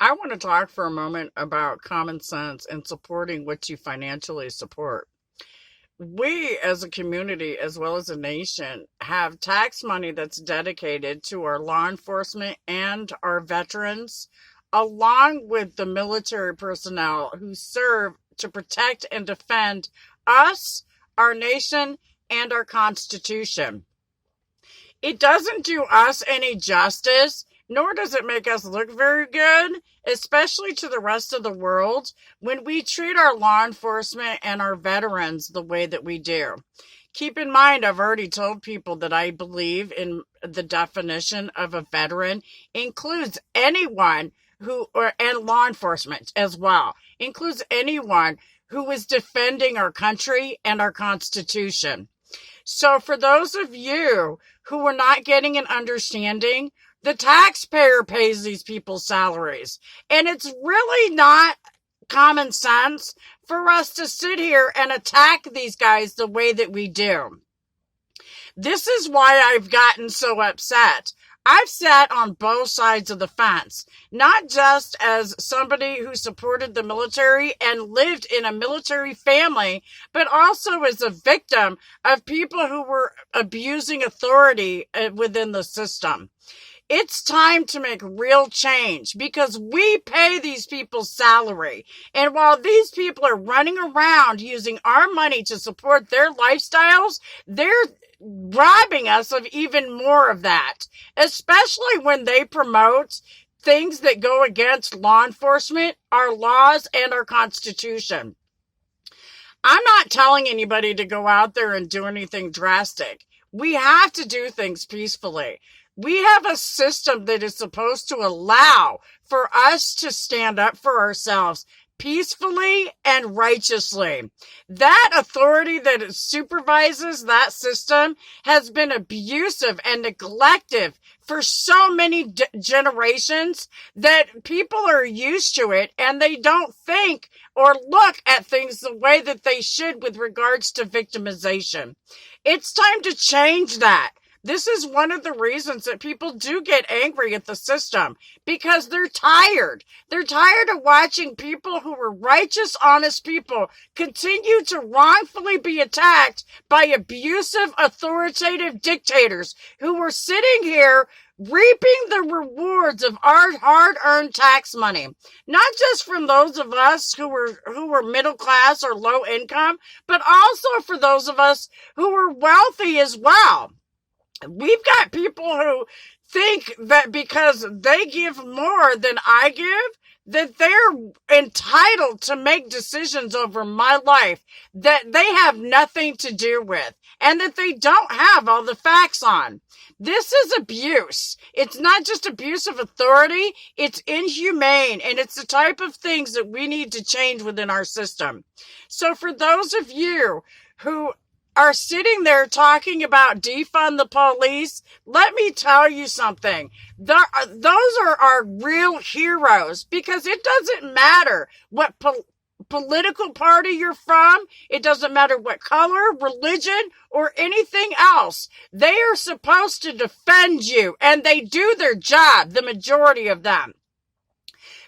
I want to talk for a moment about common sense and supporting what you financially support. We, as a community, as well as a nation, have tax money that's dedicated to our law enforcement and our veterans, along with the military personnel who serve to protect and defend us, our nation, and our Constitution. It doesn't do us any justice, nor does it make us look very good, especially to the rest of the world, when we treat our law enforcement and our veterans the way that we do. Keep in mind, I've already told people that I believe in the definition of a veteran includes anyone and law enforcement as well, includes anyone who is defending our country and our Constitution. So for those of you who are not getting an understanding, the taxpayer pays these people's salaries. And it's really not common sense for us to sit here and attack these guys the way that we do. This is why I've gotten so upset. I've sat on both sides of the fence, not just as somebody who supported the military and lived in a military family, but also as a victim of people who were abusing authority within the system. It's time to make real change because we pay these people's salary. And while these people are running around using our money to support their lifestyles, they're robbing us of even more of that, especially when they promote things that go against law enforcement, our laws, and our Constitution. I'm not telling anybody to go out there and do anything drastic. We have to do things peacefully. We have a system that is supposed to allow for us to stand up for ourselves peacefully and righteously. That authority that supervises that system has been abusive and neglective for so many generations that people are used to it and they don't think or look at things the way that they should with regards to victimization. It's time to change that. This is one of the reasons that people do get angry at the system because they're tired. They're tired of watching people who are righteous, honest people continue to wrongfully be attacked by abusive, authoritative dictators who are sitting here reaping the rewards of our hard-earned tax money. Not just from those of us who were middle class or low income, but also for those of us who are wealthy as well. We've got people who think that because they give more than I give, that they're entitled to make decisions over my life that they have nothing to do with and that they don't have all the facts on. This is abuse. It's not just abuse of authority. It's inhumane, and it's the type of things that we need to change within our system. So for those of you who are sitting there talking about defund the police, let me tell you something. Those are our real heroes because it doesn't matter what political party you're from. It doesn't matter what color, religion, or anything else. They are supposed to defend you, and they do their job, the majority of them.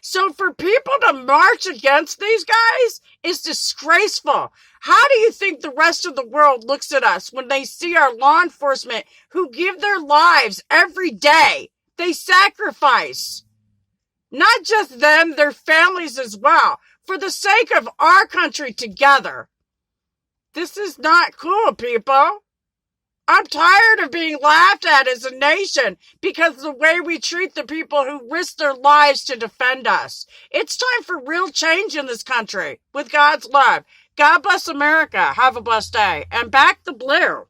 So for people to march against these guys is disgraceful. How do you think the rest of the world looks at us when they see our law enforcement who give their lives every day? They sacrifice. Not just them, their families as well, for the sake of our country together. This is not cool, people. I'm tired of being laughed at as a nation because of the way we treat the people who risk their lives to defend us. It's time for real change in this country with God's love. God bless America. Have a blessed day. And back the blue.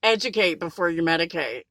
Educate before you medicate.